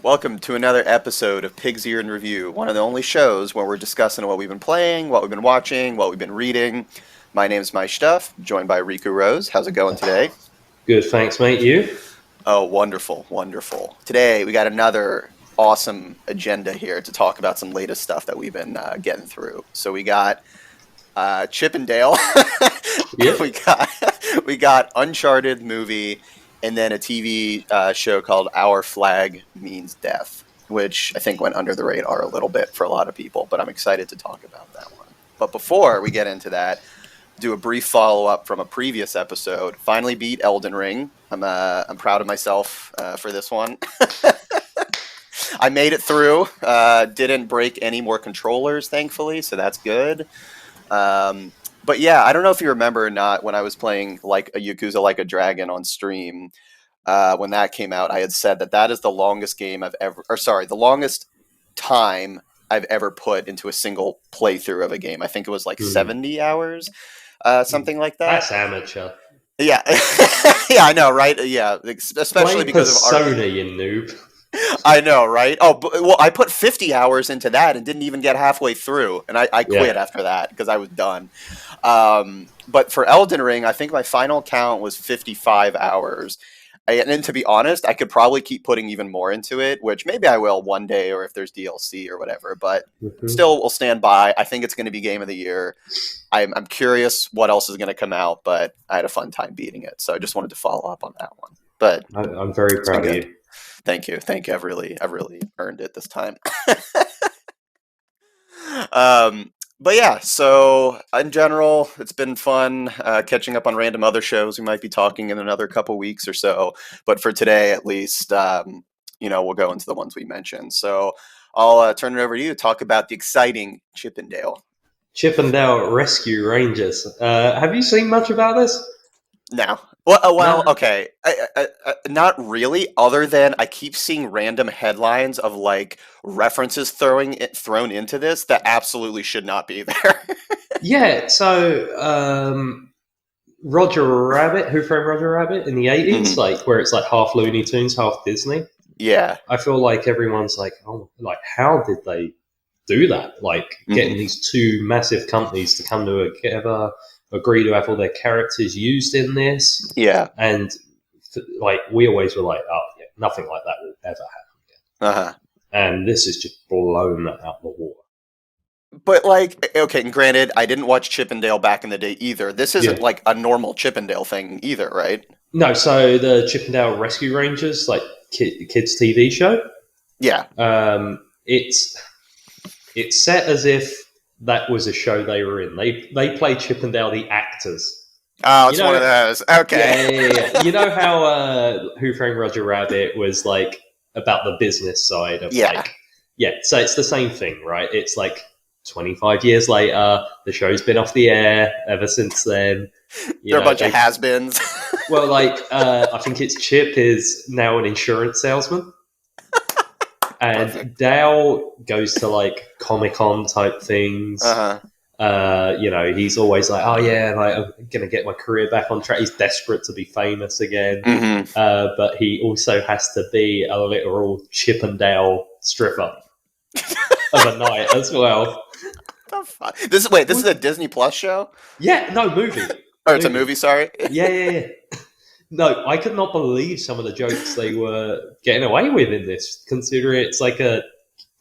Welcome to another episode of Pig's Ear in Review, one of the only shows where we're discussing what we've been playing, what we've been watching, what we've been reading. My name's My Stuff, joined by Riku Rose. How's it going today? Good, thanks, mate. You? Oh, wonderful, wonderful. Today we got another awesome agenda here to talk about some latest stuff that we've been getting through. So we got Chip and Dale. Yep. we got Uncharted movie, and then a TV show called Our Flag Means Death, which I think went under the radar a little bit for a lot of people, but I'm excited to talk about that one. But before we get into that, do a brief follow-up from a previous episode. Finally beat Elden Ring. I'm proud of myself for this one. I made it through. Didn't break any more controllers, thankfully, so that's good. But yeah, I don't know if you remember or not, when I was playing like a Yakuza Like a Dragon on stream, when that came out, I had said that is the longest game the longest time I've ever put into a single playthrough of a game. I think it was like 70 hours, something like that. That's amateur. Yeah. Yeah, I know, right? Yeah, especially because of Persona, you noob. I know, right? Oh, well, I put 50 hours into that and didn't even get halfway through, and I quit after that because I was done. But for Elden Ring, I think my final count was 55 hours. And to be honest, I could probably keep putting even more into it, which maybe I will one day, or if there's DLC or whatever. But still, we'll stand by. I think it's going to be Game of the Year. I'm curious what else is going to come out, but I had a fun time beating it, so I just wanted to follow up on that one. But I'm very proud of you. Thank you. I've really earned it this time. But yeah, so in general, it's been fun catching up on random other shows we might be talking in another couple weeks or so. But for today, at least, we'll go into the ones we mentioned. So I'll turn it over to you to talk about the exciting Chip and Dale. Chip and Dale Rescue Rangers. Have you seen much about this? No. Well, okay. I, not really, other than I keep seeing random headlines of like references thrown into this that absolutely should not be there. Yeah, so Roger Rabbit, Who Framed Roger Rabbit in the 80s, like where it's like half Looney Tunes, half Disney. Yeah. I feel like everyone's like, oh, like how did they do that? Like getting these two massive companies to come together, agree to have all their characters used in this. Yeah. And like we always were like, oh yeah, nothing like that will ever happen again. And this is just blown that out the water. But like, okay, and granted, I didn't watch Chip and Dale back in the day either. This isn't like a normal Chip and Dale thing either, right? No, so the Chip and Dale Rescue Rangers, like kids TV show. Yeah. It's set as if that was a show they were in. They play Chip and Dale the actors. Oh, it's one of those. Okay. Yeah. You know how Who Framed Roger Rabbit was like about the business side of so it's the same thing, right? It's like 25 years later, the show's been off the air ever since then. They're a bunch of has-beens. Well, like, I think it's Chip is now an insurance salesman. And perfect. Dale goes to like Comic-Con type things. He's always like, oh yeah, like I'm gonna get my career back on track. He's desperate to be famous again. But he also has to be a literal Chip and Dale stripper of a night as well. This is a Disney Plus show? Yeah, no, movie. Oh, it's a movie, sorry? Yeah. No, I could not believe some of the jokes they were getting away with in this, considering it's like a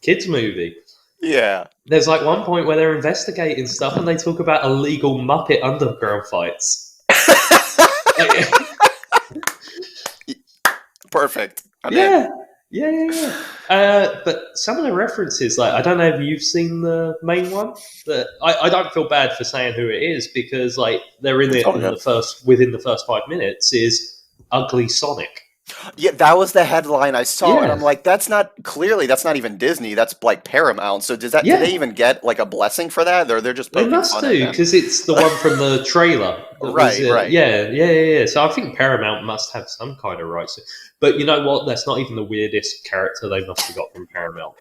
kids' movie. Yeah. There's like one point where they're investigating stuff and they talk about illegal Muppet Underground fights. Perfect. Yeah. But some of the references, like I don't know if you've seen the main one. I don't feel bad for saying who it is because like they're in it within the first 5 minutes is Ugly Sonic. Yeah, that was the headline I saw, and I'm like, that's not even Disney. That's like Paramount. So did they even get like a blessing for that, or they're just they must do because it's the one from the trailer, right? Yeah. So I think Paramount must have some kind of rights. But you know what? That's not even the weirdest character they must have got from Paramount.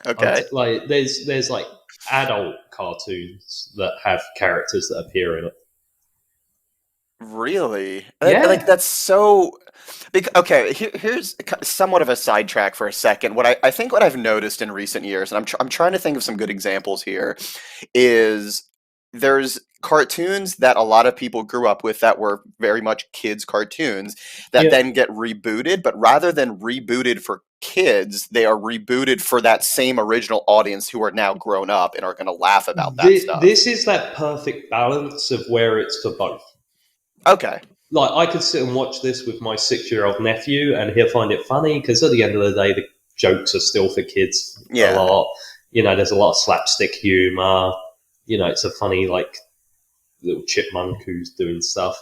Okay, like there's like adult cartoons that have characters that appear in it. Really? Yeah. That's so. Okay, here's somewhat of a sidetrack for a second. I think what I've noticed in recent years, and I'm trying to think of some good examples here, is there's cartoons that a lot of people grew up with that were very much kids' cartoons that Yeah. then get rebooted, but rather than rebooted for kids, they are rebooted for that same original audience who are now grown up and are going to laugh about that stuff. This is that perfect balance of where it's for both. Okay. Like, I could sit and watch this with my 6-year-old nephew, and he'll find it funny because at the end of the day, the jokes are still for kids a lot. There's a lot of slapstick humor. It's a funny, like, little chipmunk who's doing stuff.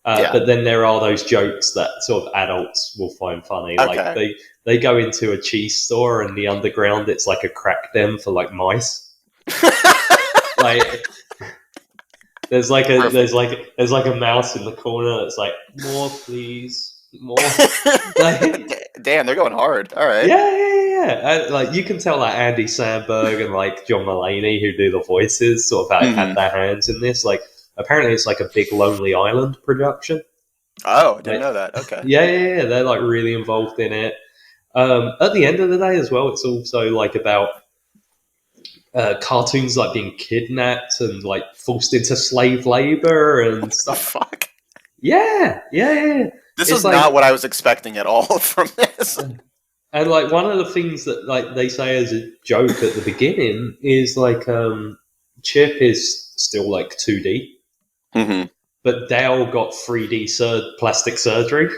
But then there are those jokes that sort of adults will find funny. Okay. Like, they go into a cheese store, and the underground, it's like a crack den for, like, mice. Like... There's like a mouse in the corner that's like, more please, more. Like, damn, they're going hard. All right. Yeah. Like, you can tell that Andy Samberg and like John Mulaney, who do the voices, sort of had their hands in this. Like, apparently it's like a big Lonely Island production. Oh, I didn't know that. Okay. Yeah. They're like really involved in it. At the end of the day, as well, it's also like about cartoons like being kidnapped and like forced into slave labor and stuff. Fuck. Yeah. This is like, not what I was expecting at all from this. And like, one of the things that like they say as a joke at the beginning is like, Chip is still like 2D, but Dale got 3D plastic surgery.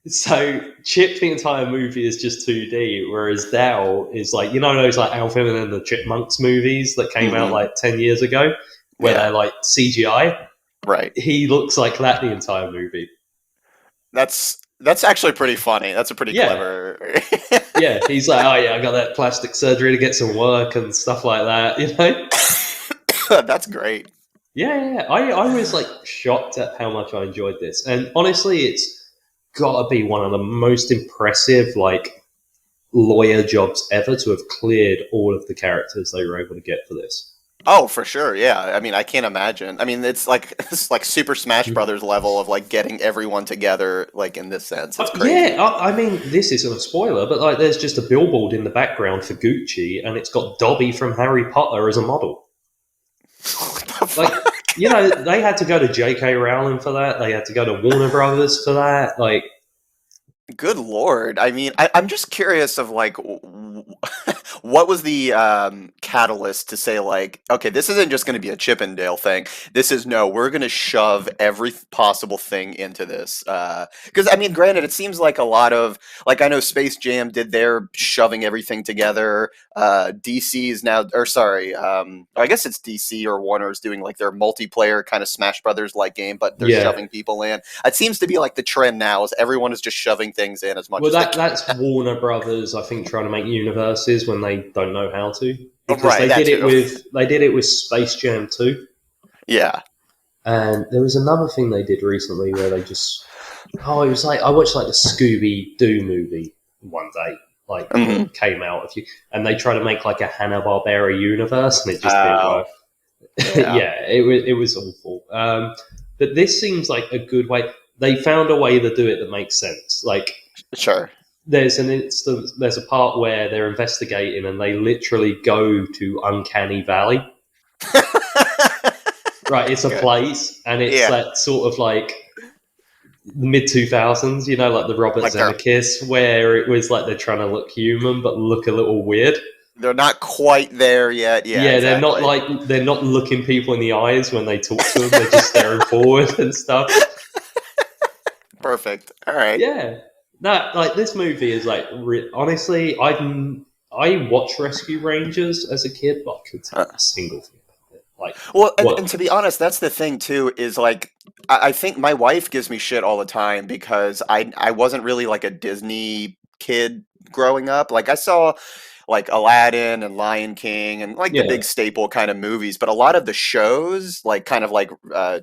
So Chip, the entire movie is just 2D, whereas Dal is like, those like Alvin and the Chipmunks movies that came out like 10 years ago, where they're like CGI. Right. He looks like that the entire movie. That's actually pretty funny. That's a pretty clever. Yeah, he's like, oh yeah, I got that plastic surgery to get some work and stuff like that. That's great. Yeah. I was like shocked at how much I enjoyed this, and honestly, it's gotta be one of the most impressive like lawyer jobs ever to have cleared all of the characters they were able to get for this. Oh, for sure, yeah. I mean, I can't imagine. I mean, it's like Super Smash Brothers level of like getting everyone together, like in this sense. It's crazy. Yeah, I mean, this isn't a spoiler, but like, there's just a billboard in the background for Gucci, and it's got Dobby from Harry Potter as a model. What the fuck? Like, they had to go to J.K. Rowling for that. They had to go to Warner Brothers for that. Like, good lord. I mean, I'm just curious of like, what was the catalyst to say like, okay, this isn't just going to be a Chippendale thing. This is we're going to shove every possible thing into this. Because I mean, granted, it seems like a lot of like, I know Space Jam did their shoving everything together. DC is now, or sorry, I guess it's DC or Warner's doing like their multiplayer kind of Smash Brothers like game, but they're shoving people in. It seems to be like the trend now is everyone is just shoving things in as much as they can. That's Warner Brothers, I think, trying to make universes when they don't know how to. Because they did it with Space Jam 2. Yeah. And there was another thing they did recently where they just it was like, I watched like the Scooby-Doo movie one day, like it came out and they tried to make like a Hanna-Barbera universe, and it just didn't work. It was awful. But this seems like a good way. They found a way to do it that makes sense. Like, sure. There's a part where they're investigating and they literally go to Uncanny Valley. Right, it's a place, and it's that sort of like mid-2000s, like the Robert Zemeckis, where it was like they're trying to look human but look a little weird. They're not quite there yet. Yeah, exactly. They're not looking people in the eyes when they talk to them. They're just staring forward and stuff. Perfect. All right. Yeah. No, like this movie is like honestly, I watched Rescue Rangers as a kid, but I couldn't tell a single thing about it. Like, well, and to be honest, that's the thing too. Is like I think my wife gives me shit all the time because I wasn't really like a Disney kid growing up. Like I saw like Aladdin and Lion King and like the big staple kind of movies. But a lot of the shows, like kind of like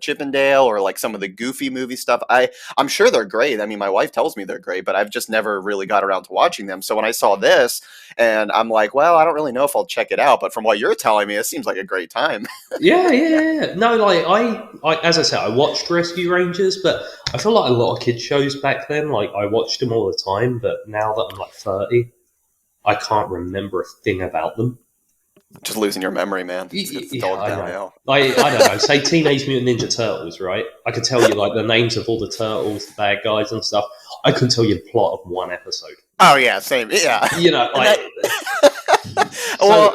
Chippendale or like some of the goofy movie stuff, I'm sure they're great. I mean, my wife tells me they're great, but I've just never really got around to watching them. So when I saw this, and I'm like, well, I don't really know if I'll check it out. But from what you're telling me, it seems like a great time. Yeah. No, like I, as I said, I watched Rescue Rangers, but I feel like a lot of kids shows back then. Like I watched them all the time, but now that I'm like 30, I can't remember a thing about them. Just losing your memory, man. Yeah, I know. I don't know. Say Teenage Mutant Ninja Turtles, right? I could tell you like the names of all the turtles, the bad guys, and stuff. I couldn't tell you the plot of one episode. Oh yeah, same. Yeah, you know, like. Well,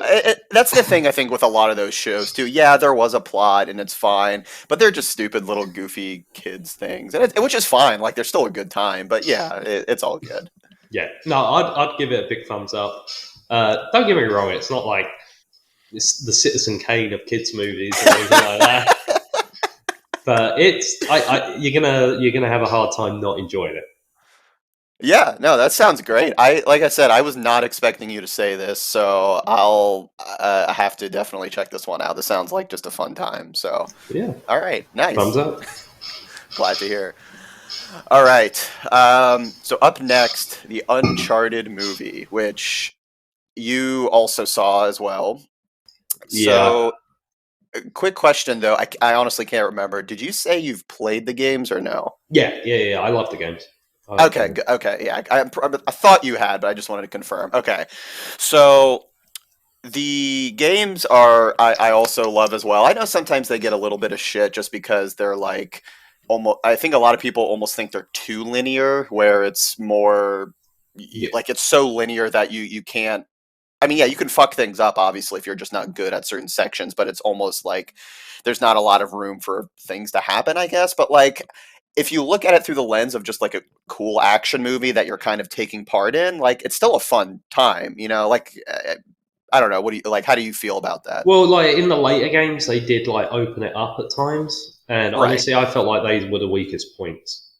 that's the thing I think with a lot of those shows too. Yeah, there was a plot and it's fine, but they're just stupid little goofy kids things, and which is fine. Like they're still a good time, but yeah, it's all good. Yeah, no, I'd give it a big thumbs up. Don't get me wrong; it's not like it's the Citizen Kane of kids' movies or anything like that. But you're gonna have a hard time not enjoying it. Yeah, no, that sounds great. Like I said, I was not expecting you to say this, so I'll have to definitely check this one out. This sounds like just a fun time. So yeah, all right, nice. Thumbs up. Glad to hear. All right, so up next, the Uncharted movie, which you also saw as well. So, quick question though, I honestly can't remember. Did you say you've played the games or no? Yeah. I love the games. Okay, yeah. I thought you had, but I just wanted to confirm. Okay, so the games I also love as well. I know sometimes they get a little bit of shit just because they're like almost. I think a lot of people almost think they're too linear, where it's more like it's so linear that you can't. I mean, yeah, you can fuck things up, obviously, if you're just not good at certain sections, but it's almost like there's not a lot of room for things to happen, I guess. But, like, if you look at it through the lens of just, like, a cool action movie that you're kind of taking part in, like, it's still a fun time, you know? Like, I don't know. How do you feel about that? Well, like, in the later games, they did, like, open it up at times. And honestly, I felt like they were the weakest points.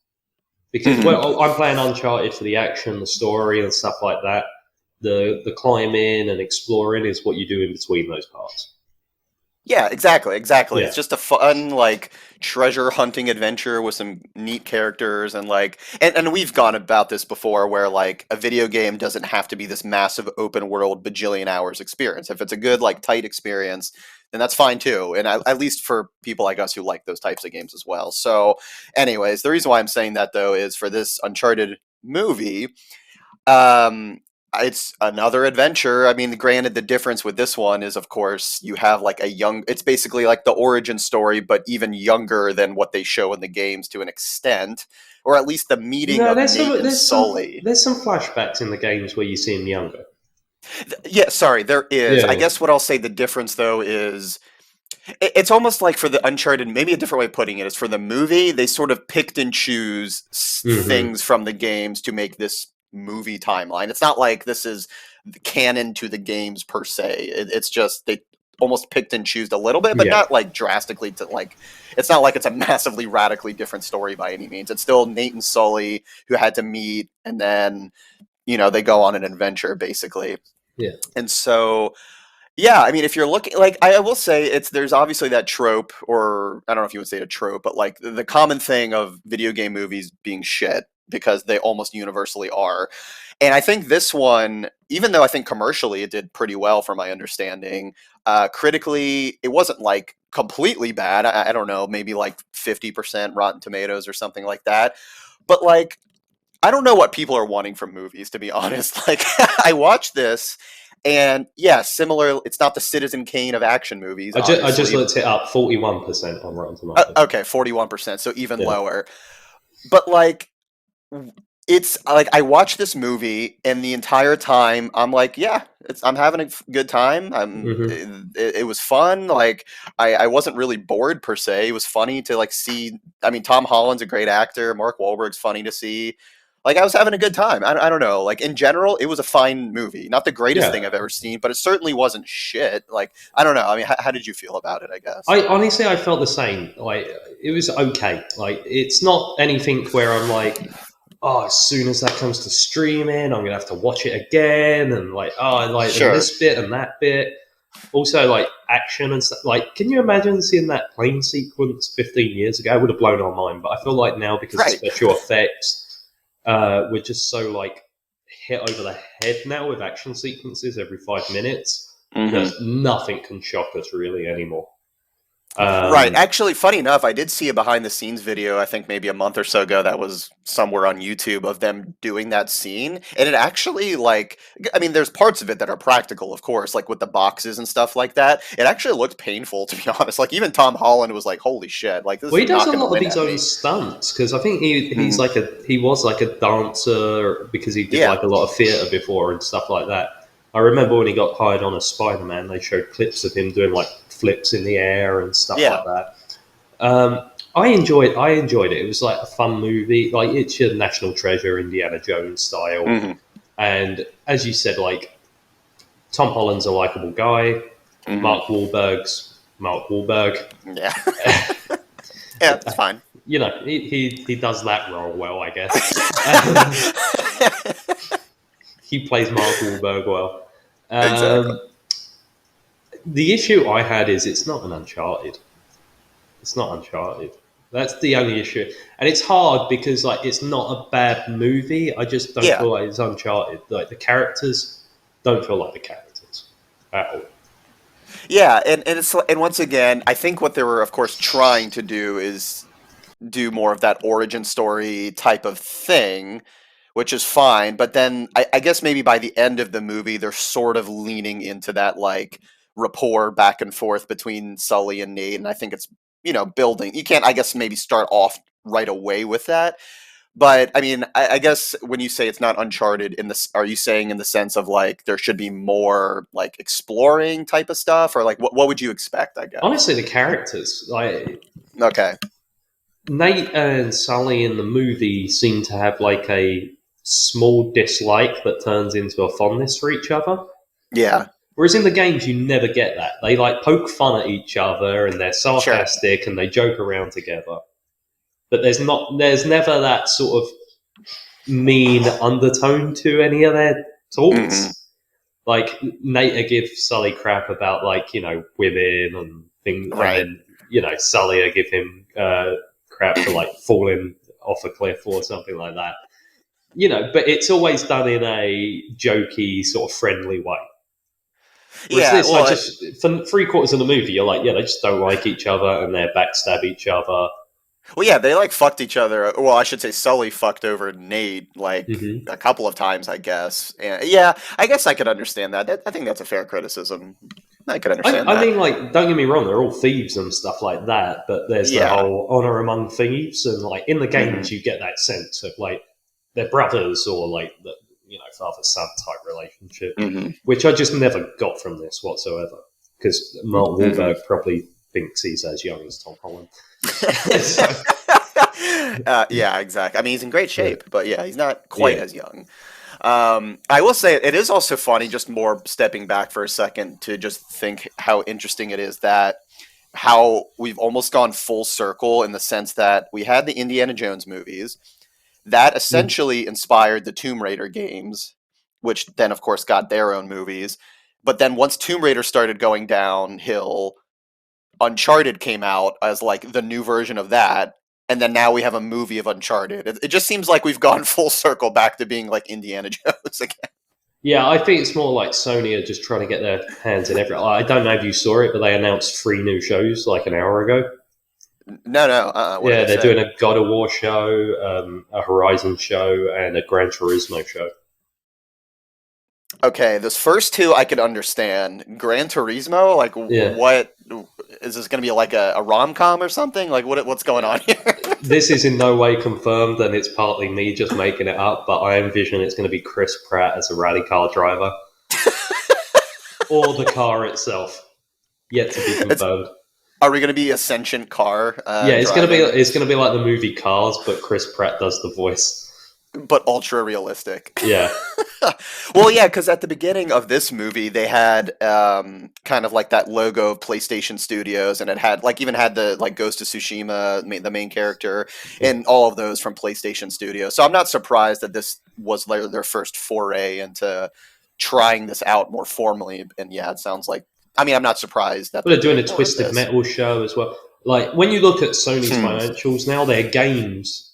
Because I'm playing Uncharted for the action, the story, and stuff like that. The climbing and exploring is what you do in between those parts. Yeah, exactly. Yeah. It's just a fun, like, treasure hunting adventure with some neat characters and like and we've gone about this before where like a video game doesn't have to be this massive open world bajillion hours experience. If it's a good, like, tight experience, then that's fine too. And at least for people like us who like those types of games as well. So anyways, the reason why I'm saying that though is for this Uncharted movie, it's another adventure. I mean, granted, the difference with this one is, of course, you have like it's basically like the origin story, but even younger than what they show in the games to an extent, or at least the meeting of Nate and Sully. There's some flashbacks in the games where you see him younger. Yeah, sorry, there is. I guess what I'll say the difference, though, is it's almost like for the Uncharted, maybe a different way of putting it is for the movie, they sort of picked and choose things from the games to make this movie timeline. It's not like this is canon to the games per se. It's just they almost picked and choose a little bit, but not like drastically to like. It's not like it's a massively radically different story by any means. It's still Nate and Sully who had to meet, and then they go on an adventure basically. Yeah, and so. Yeah, I mean, if you're looking, like, I will say there's obviously that trope, or I don't know if you would say a trope, but like the common thing of video game movies being shit because they almost universally are. And I think this one, even though I think commercially it did pretty well from my understanding, critically, it wasn't like completely bad. I don't know, maybe like 50% Rotten Tomatoes or something like that. But like, I don't know what people are wanting from movies, to be honest. Like, I watched this. And yeah, similar. It's not the Citizen Kane of action movies. I just looked it up. 41% on Rotten Tomatoes. Okay, 41%, so even lower. But like, it's like I watched this movie, and the entire time I'm like, yeah, I'm having a good time. It was fun. Like, I wasn't really bored per se. It was funny to like see. I mean, Tom Holland's a great actor. Mark Wahlberg's funny to see. Like, I was having a good time. I don't know. Like, in general, it was a fine movie. Not the greatest thing I've ever seen, but it certainly wasn't shit. Like, I don't know. I mean, how did you feel about it, I guess? I felt the same. Like, it was okay. Like, it's not anything where I'm like, as soon as that comes to streaming, I'm gonna have to watch it again, and like, I like this bit and that bit. Also, like action and stuff. Like, can you imagine seeing that plane sequence 15 years ago? It would have blown our mind. But I feel like now, because of special effects, we're just so like hit over the head now with action sequences every 5 minutes that nothing can shock us really anymore. Right. Actually, funny enough, I did see a behind the scenes video, I think maybe a month or so ago, that was somewhere on YouTube of them doing that scene. And it actually, like, I mean, there's parts of it that are practical, of course, like with the boxes and stuff like that. It actually looked painful, to be honest. Like, even Tom Holland was like, holy shit. Like, this he is does not a lot of his own stunts, because I think he was like a dancer, because he did like a lot of theatre before and stuff like that. I remember when he got hired on as Spider-Man, they showed clips of him doing like flips in the air and stuff like that. I enjoyed it. It was like a fun movie. Like, it's your National Treasure, Indiana Jones style. And as you said, like, Tom Holland's a likable guy. Mark Wahlberg's Mark Wahlberg. Yeah. Yeah, that's fine. You know, he does that role well, I guess. He plays Mark Wahlberg well. Exactly. The issue I had is it's not an Uncharted. It's not Uncharted. That's the only issue. And it's hard because, like, it's not a bad movie. I just don't feel like it's Uncharted. Like, the characters don't feel like the characters at all. Yeah, and once again, I think what they were, of course, trying to do is do more of that origin story type of thing, which is fine. But then I guess maybe by the end of the movie, they're sort of leaning into that, like, rapport back and forth between Sully and Nate. And I think it's, building. You can't, I guess, maybe start off right away with that. But I mean, I guess when you say it's not Uncharted, are you saying in the sense of like there should be more like exploring type of stuff, or like what would you expect? I guess honestly, the characters, like, okay, Nate and Sully in the movie seem to have like a small dislike that turns into a fondness for each other. Yeah. Whereas in the games, you never get that. They like poke fun at each other and they're sarcastic and they joke around together. But there's never that sort of mean undertone to any of their talks. Like, Nate will give Sully crap about, like, women and things, right. And then, Sully will give him crap for, like, falling off a cliff or something like that. But it's always done in a jokey, sort of friendly way. Whereas this, for 3/4 of the movie, you're like, they just don't like each other and they backstab each other. Well, yeah, they like fucked each other. Well, I should say Sully fucked over Nate like a couple of times, I guess. And yeah, I guess I could understand that. I think that's a fair criticism. I could understand that. I mean, like, don't get me wrong, they're all thieves and stuff like that, but there's the whole honor among thieves, and like in the games, you get that sense of like they're brothers or like the father-son type relationship, which I just never got from this whatsoever, because Mark Wahlberg probably thinks he's as young as Tom Holland. Yeah, exactly. I mean, he's in great shape, but yeah, he's not quite as young. I will say it is also funny, just more stepping back for a second to just think how interesting it is that how we've almost gone full circle in the sense that we had the Indiana Jones movies that essentially inspired the Tomb Raider games, which then of course got their own movies. But then once Tomb Raider started going downhill, Uncharted came out as like the new version of that, and then now we have a movie of Uncharted. It just seems like we've gone full circle back to being like Indiana Jones again. Yeah, I think it's more like Sony are just trying to get their hands in everything. I don't know if you saw it, but they announced 3 new shows like an hour ago. No. Yeah, they're doing a God of War show, a Horizon show, and a Gran Turismo show. Okay, those first 2 I could understand. Gran Turismo, like what is this going to be, like a rom-com or something? Like what's going on here? This is in no way confirmed, and it's partly me just making it up, but I envision it's going to be Chris Pratt as a rally car driver. Or the car itself. Yet to be confirmed. Are we going to be a sentient car? Yeah, it's going to be like the movie Cars, but Chris Pratt does the voice. but ultra realistic. Yeah. Well, yeah, because at the beginning of this movie, they had kind of like that logo of PlayStation Studios, and it had like even had the like Ghost of Tsushima, the main character, and all of those from PlayStation Studios. So I'm not surprised that this was their first foray into trying this out more formally. And yeah, it sounds like. I mean, I'm not surprised that they're doing a Twisted Metal show as well. Like when you look at Sony's financials now, their games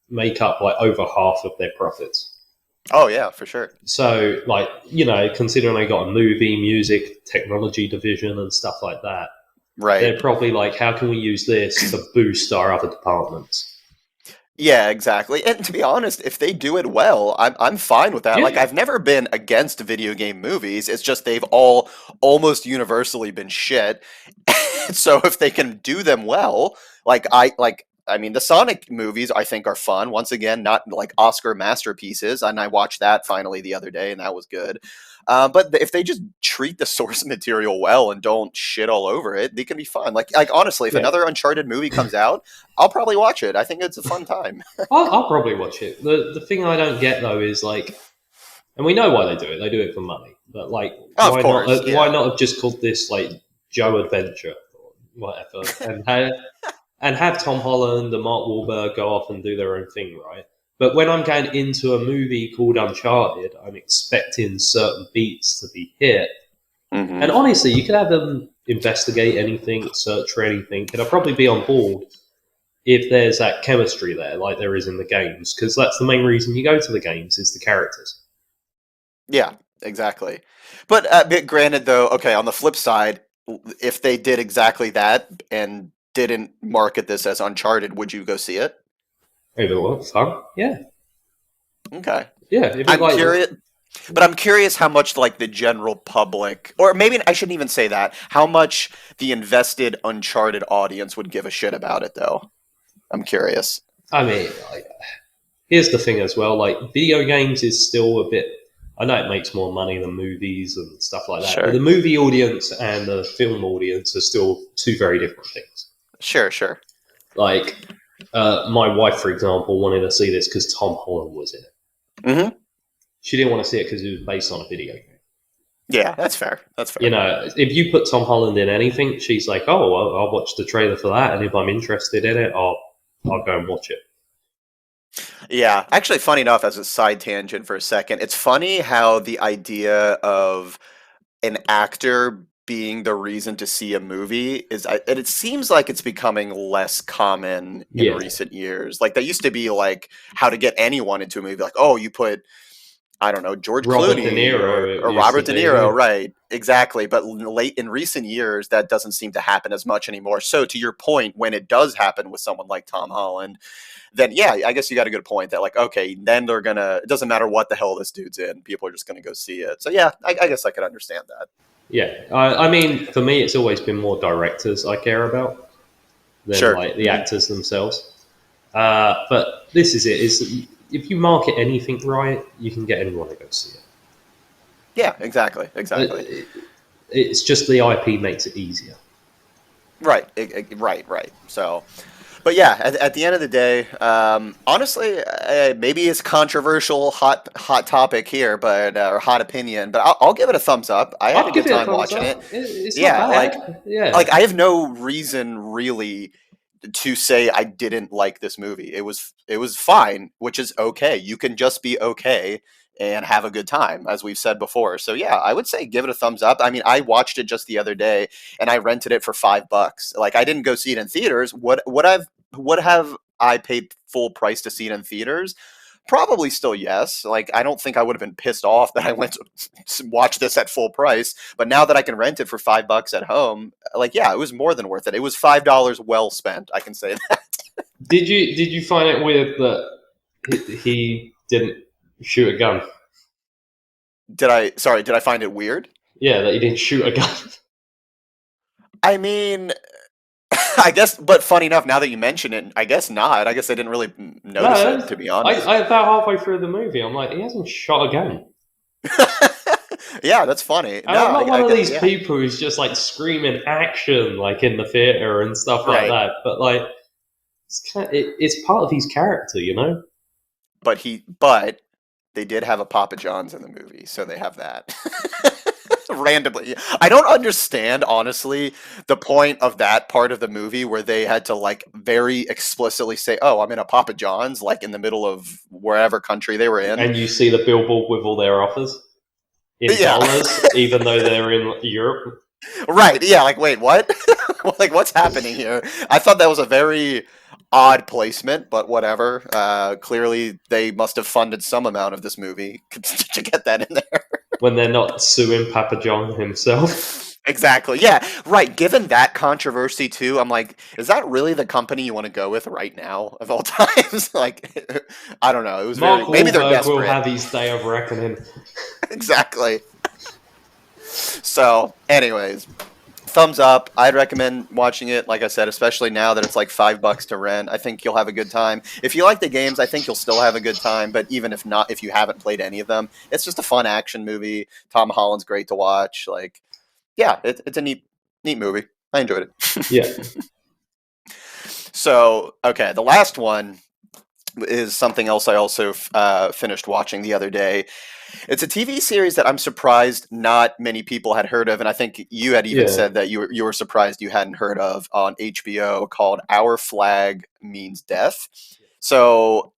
make up like over half of their profits. Oh yeah, for sure. So like, you know, considering they got a movie, music, technology division and stuff like that, right? They're probably like, how can we use this to boost our other departments? Yeah, exactly. And to be honest, if they do it well, I'm fine with that. Yeah. Like I've never been against video game movies. It's just they've all almost universally been shit. So if they can do them well, I mean the Sonic movies I think are fun. Once again, not like Oscar masterpieces, and I watched that finally the other day and that was good. But if they just treat the source material well and don't shit all over it, they can be fun. Like honestly, if another Uncharted movie comes out, I'll probably watch it. I think it's a fun time. I'll probably watch it. The thing I don't get though is like, and we know why they do it. They do it for money. But like, why not have just called this like Joe Adventure or whatever, and have Tom Holland and Mark Wahlberg go off and do their own thing, right? But when I'm going into a movie called Uncharted, I'm expecting certain beats to be hit. Mm-hmm. And honestly, you could have them investigate anything, search for anything, and I'll probably be on board if there's that chemistry there, like there is in the games, because that's the main reason you go to the games, is the characters. Yeah, exactly. But granted, though, okay, on the flip side, if they did exactly that and didn't market this as Uncharted, would you go see it? If it was fun, yeah. Okay. Yeah, I'm curious, but I'm curious how much like the general public, or maybe I shouldn't even say that, how much the invested Uncharted audience would give a shit about it, though. I'm curious. I mean, here's the thing as well. Like, video games is still a bit. I know it makes more money than movies and stuff like that, but the movie audience and the film audience are still two very different things. Sure. Like, my wife, for example, wanted to see this because Tom Holland was in it. Mm-hmm. She didn't want to see it because it was based on a video game. Yeah, that's fair. You know, if you put Tom Holland in anything, she's like, oh, well, I'll watch the trailer for that, and if I'm interested in it, I'll go and watch it. Yeah, actually, funny enough, as a side tangent for a second, it's funny how the idea of an actor being the reason to see a movie is, and it seems like it's becoming less common in recent years. Like, that used to be like how to get anyone into a movie, like, oh, you put, I don't know, George Clooney De Niro or Robert De Niro, right? Exactly. But late in recent years, that doesn't seem to happen as much anymore. So to your point, when it does happen with someone like Tom Holland, then yeah, I guess you got a good point that like, okay, then they're gonna. It doesn't matter what the hell this dude's in, people are just gonna go see it. So yeah, I guess I could understand that. Yeah, I mean, for me, it's always been more directors I care about than like the actors themselves. But this is it: is if you market anything right, you can get anyone to go see it. Yeah, exactly. It's just the IP makes it easier. Right. So, but yeah, at the end of the day, honestly, maybe it's controversial, hot topic here, but or hot opinion, but I'll give it a thumbs up. I had a good time watching it. It's not bad. Like I have no reason really to say I didn't like this movie. It was fine, which is okay. You can just be okay and have a good time, as we've said before. So yeah, I would say give it a thumbs up. I mean, I watched it just the other day and I rented it for $5. Like, I didn't go see it in theaters. Would have I paid full price to see it in theaters? Probably still yes. Like, I don't think I would have been pissed off that I went to watch this at full price. But now that I can rent it for $5 at home, like, yeah, it was more than worth it. It was $5 well spent. I can say that. Did you find it weird that he didn't shoot a gun? Did I find it weird? Yeah, that he didn't shoot a gun. I mean, I guess, but funny enough, now that you mention it, I guess not. I guess I didn't really notice it, to be honest. I about halfway through the movie, I'm like, he hasn't shot a gun. Yeah, that's funny. I'm not one of these people who's just like screaming action like in the theater and stuff like that. But like, it's part of his character, you know. but they did have a Papa John's in the movie, so they have that. Randomly. I don't understand, honestly, the point of that part of the movie where they had to like very explicitly say, "Oh, I'm in a Papa John's," like in the middle of wherever country they were in. And you see the billboard with all their offers in dollars, even though they're in Europe. Right. Yeah. Like, wait, what? Like, what's happening here? I thought that was a very odd placement, but whatever. Clearly, they must have funded some amount of this movie to get that in there. When they're not suing Papa John himself. Exactly. Yeah. Right. Given that controversy too, I'm like, is that really the company you want to go with right now of all times? Like, I don't know. It was maybe they're desperate. Will have his day of reckoning. Exactly. So, anyways, thumbs up. I'd recommend watching it. Like I said, especially now that it's like $5 to rent. I think you'll have a good time. If you like the games, I think you'll still have a good time. But even if not, if you haven't played any of them, it's just a fun action movie. Tom Holland's great to watch. Like, yeah, it's a neat movie. I enjoyed it. Yeah. So, okay, the last one is something else I also finished watching the other day. It's a TV series that I'm surprised not many people had heard of, and I think you had even said that you were surprised you hadn't heard of, on HBO, called Our Flag Means Death. So,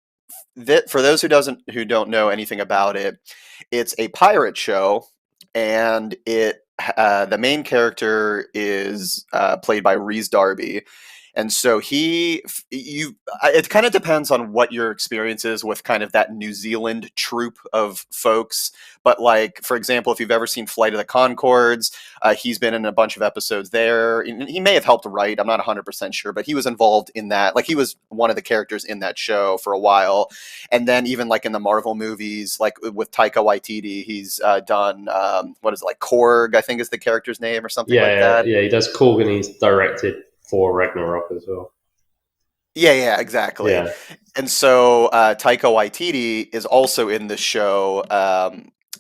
for those who don't know anything about it, it's a pirate show, and the main character is played by Rhys Darby. And so it kind of depends on what your experience is with kind of that New Zealand troupe of folks. But like, for example, if you've ever seen Flight of the Conchords, he's been in a bunch of episodes there. He may have helped write. I'm not 100% sure, but he was involved in that. Like, he was one of the characters in that show for a while. And then even like in the Marvel movies, like with Taika Waititi, he's done, what is it, like Korg, I think is the character's name or something like that. Yeah, he does Korg, and he's directed for Ragnarok as well. Yeah, exactly. Yeah. And so Taika Waititi is also in this show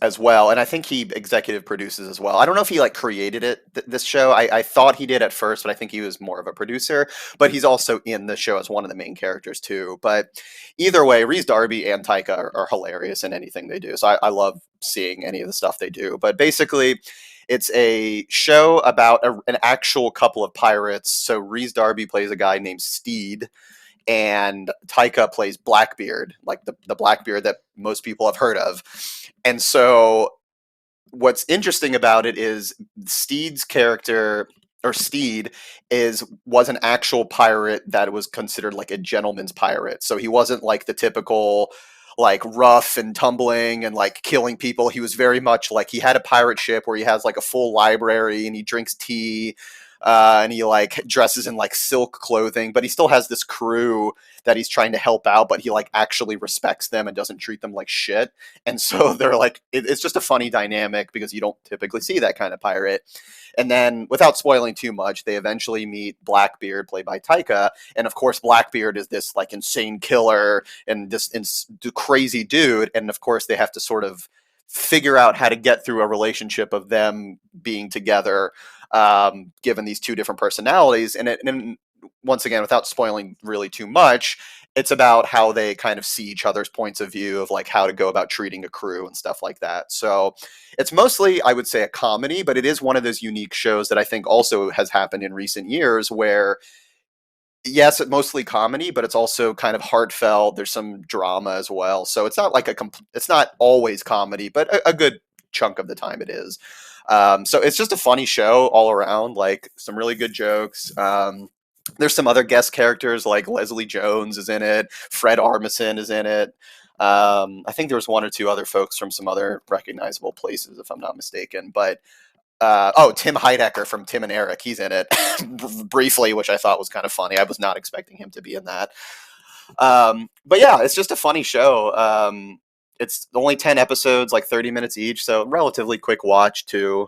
as well, and I think he executive produces as well. I don't know if he like created this show. I thought he did at first, but I think he was more of a producer. But he's also in the show as one of the main characters too. But either way, Rhys Darby and Taika are hilarious in anything they do. So I love seeing any of the stuff they do. But basically, it's a show about an actual couple of pirates. So Rhys Darby plays a guy named Steed, and Taika plays Blackbeard, like the Blackbeard that most people have heard of. And so what's interesting about it is Steed's character, or Steed, was an actual pirate that was considered like a gentleman's pirate. So he wasn't like the typical like rough and tumbling and like killing people. He was very much like, he had a pirate ship where he has like a full library and he drinks tea, and he like dresses in like silk clothing, but he still has this crew that he's trying to help out, but he like actually respects them and doesn't treat them like shit. And so they're like, it's just a funny dynamic because you don't typically see that kind of pirate. And then, without spoiling too much, they eventually meet Blackbeard, played by Taika. And of course, Blackbeard is this like insane killer and this crazy dude. And of course, they have to sort of figure out how to get through a relationship of them being together, given these two different personalities. And once again, without spoiling really too much, it's about how they kind of see each other's points of view of like how to go about treating a crew and stuff like that. So it's mostly, I would say, a comedy, but it is one of those unique shows that I think also has happened in recent years where, yes, it's mostly comedy, but it's also kind of heartfelt. There's some drama as well. So it's not like it's not always comedy, but a good chunk of the time it is. So it's just a funny show all around, like some really good jokes. There's some other guest characters, like Leslie Jones is in it. Fred Armisen is in it. I think there was one or two other folks from some other recognizable places, if I'm not mistaken. But Tim Heidecker from Tim and Eric, he's in it briefly, which I thought was kind of funny. I was not expecting him to be in that. But yeah, it's just a funny show. It's only 10 episodes, like 30 minutes each, so relatively quick watch too.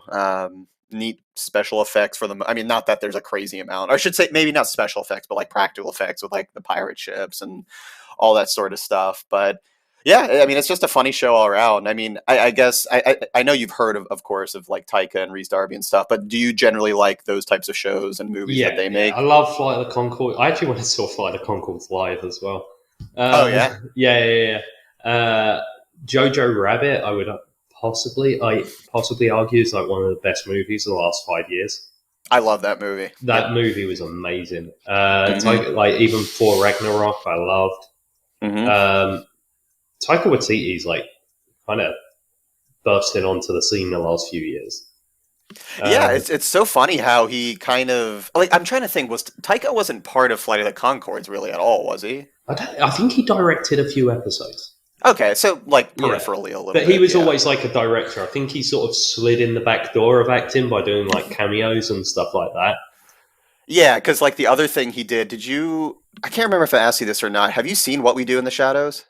Neat special effects for them. I mean, not that there's a crazy amount. Or I should say maybe not special effects, but like practical effects with like the pirate ships and all that sort of stuff. But yeah, I mean, it's just a funny show all around. I mean, I guess I know you've heard of course, of like Taika and Rhys Darby and stuff, but do you generally like those types of shows and movies that they make? I love Flight of the Conchords. I actually went to saw Flight of the Conchords live as well. Oh yeah? Yeah. Jojo Rabbit, I would possibly argue is like one of the best movies of the last 5 years. I love that movie. That movie was amazing. Mm-hmm. Like even for Ragnarok, I loved. Mm-hmm. Taika Waititi's like kind of bursting onto the scene the last few years. Yeah, it's so funny how he kind of like. I'm trying to think. Was Taika wasn't part of Flight of the Conchords really at all? Was he? I think he directed a few episodes. Okay, so like Yeah, peripherally a little but bit. he was Yeah. always like a director. I think he sort of slid in the back door of acting by doing like cameos and stuff like that. Yeah, because like the other thing he did. Did you? I can't remember if I asked you this or not. Have you seen What We Do in the Shadows?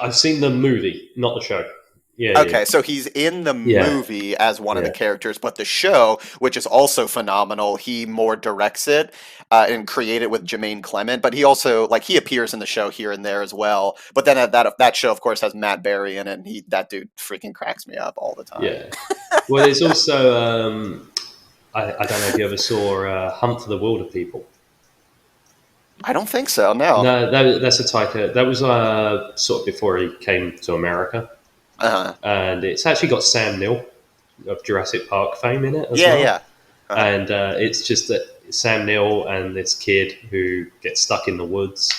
I've seen the movie, not the show. Yeah, Okay, so he's in the yeah, movie as one of the yeah, characters, but the show, which is also phenomenal, he more directs it and create it with Jermaine Clement. But he also like he appears in the show here and there as well. But then that show, of course, has Matt Berry in it. And that dude freaking cracks me up all the time. yeah. Well, there's also I don't know if you ever saw Hunt for the Wilder People. I don't think so. No. No, that's a Taika. That was sort of before he came to America. Uh-huh. And it's actually got Sam Neill of Jurassic Park fame in it as Yeah, well. yeah. Uh-huh. And it's just that Sam Neill and this kid who gets stuck in the woods,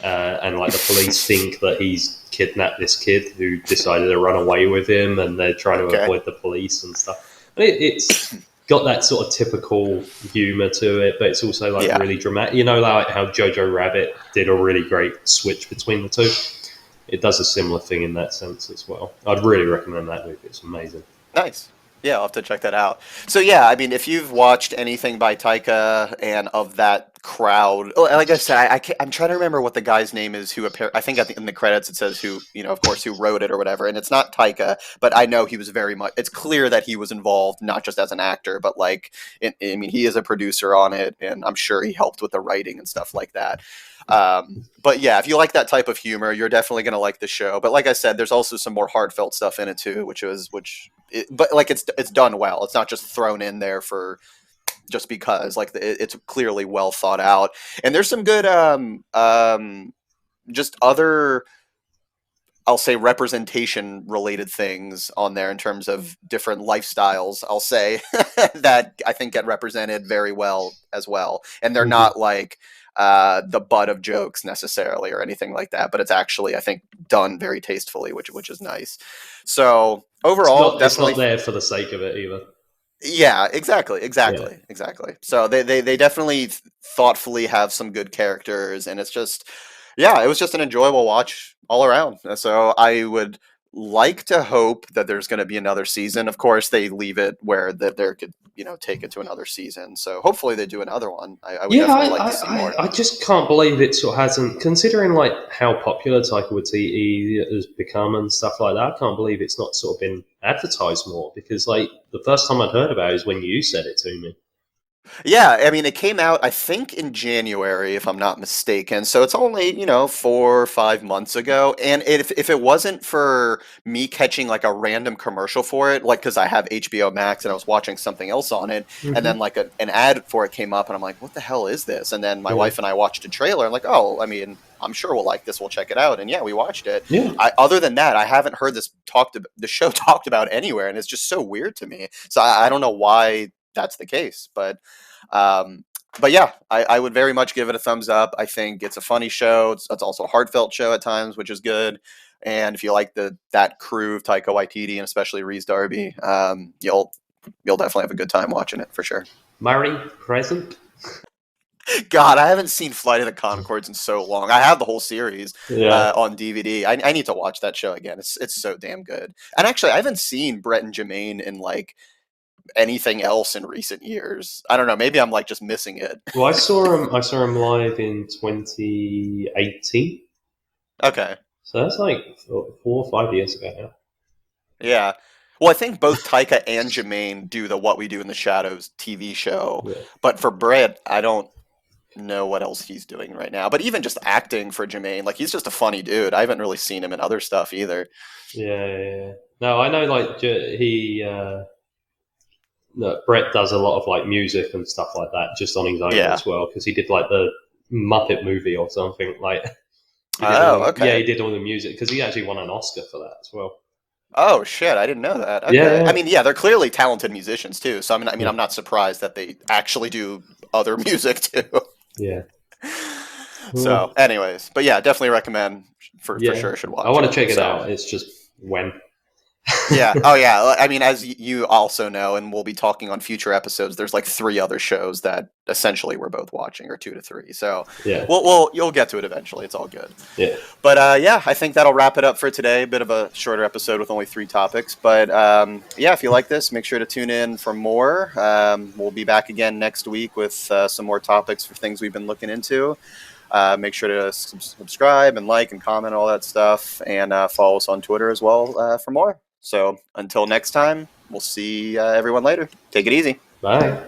and like the police think that he's kidnapped this kid who decided to run away with him, and they're trying to avoid the police and stuff. And it's got that sort of typical humor to it, but it's also like really dramatic. You know, like how Jojo Rabbit did a really great switch between the two. It does a similar thing in that sense as well. I'd really recommend that movie. It's amazing. Nice. Yeah, I'll have to check that out. So yeah, I mean, if you've watched anything by Taika and of that crowd, like I said, I'm trying to remember what the guy's name is. I think in the credits it says who, of course, who wrote it or whatever. And it's not Taika, but I know he was very much. It's clear that he was involved, not just as an actor, but like, I mean, he is a producer on it, and I'm sure he helped with the writing and stuff like that. But yeah, if you like that type of humor, you're definitely going to like the show. But like I said, there's also some more heartfelt stuff in it too, but like it's done well. It's not just thrown in there for just because. Like it's clearly well thought out, and there's some good just other, I'll say, representation related things on there in terms of different lifestyles, I'll say, that I think get represented very well as well. And they're not like the butt of jokes necessarily or anything like that, but it's actually, I think, done very tastefully, which is nice. So overall, it's not there for the sake of it either. Yeah, exactly. So they definitely thoughtfully have some good characters, and it's just, yeah, it was just an enjoyable watch all around. So I would like to hope that there's going to be another season. Of course, they leave it where that there could, take it to another season. So hopefully they do another one. I would definitely like to see more. I just can't believe it sort of hasn't, considering like how popular Taika Waititi has become and stuff like that. I can't believe it's not sort of been advertised more, because like the first time I'd heard about it is when you said it to me. Yeah, I mean, it came out, I think, in January, if I'm not mistaken. So it's only, 4 or 5 months ago. And if it wasn't for me catching like a random commercial for it, like because I have HBO Max and I was watching something else on it, and then like an ad for it came up, and I'm like, what the hell is this? And then my wife and I watched a trailer. I'm like, oh, I mean, I'm sure we'll like this. We'll check it out. And yeah, we watched it. Yeah. Other than that, I haven't heard the show talked about anywhere, and it's just so weird to me. So I don't know why that's the case, but yeah, I would very much give it a thumbs up. I think it's a funny show. It's also a heartfelt show at times, which is good. And if you like that crew of Taika Waititi and especially Rhys Darby, you'll definitely have a good time watching it for sure. Murray present. God, I haven't seen Flight of the Conchords in so long. I have the whole series on DVD. I need to watch that show again. It's so damn good. And actually, I haven't seen Brett and Jermaine in like anything else in recent years. I don't know. Maybe I'm like just missing it. Well, I saw him live in 2018. Okay. So that's like 4 or 5 years ago now. Yeah. Well, I think both Taika and Jermaine do the What We Do in the Shadows TV show. Yeah. But for Brett, I don't know what else he's doing right now. But even just acting for Jermaine, like he's just a funny dude. I haven't really seen him in other stuff either. Yeah. No, I know like Brett does a lot of like music and stuff like that just on his own as well, because he did like the Muppet movie or something like. Okay. He did all the music because he actually won an Oscar for that as well. Oh shit! I didn't know that. Okay. Yeah. I mean, yeah, they're clearly talented musicians too. So I'm not surprised that they actually do other music too. Yeah. So, anyways, but yeah, definitely recommend for sure. Should watch. I want to check it out. It's just when. Yeah. Oh, yeah. I mean, as you also know, and we'll be talking on future episodes, there's like 3 other shows that essentially we're both watching, or 2 to 3. So yeah, you'll get to it eventually. It's all good. Yeah. But yeah, I think that'll wrap it up for today. A bit of a shorter episode with only 3 topics. But yeah, if you like this, make sure to tune in for more. We'll be back again next week with some more topics for things we've been looking into. Make sure to subscribe and like and comment, all that stuff, and follow us on Twitter as well for more. So until next time, we'll see everyone later. Take it easy. Bye.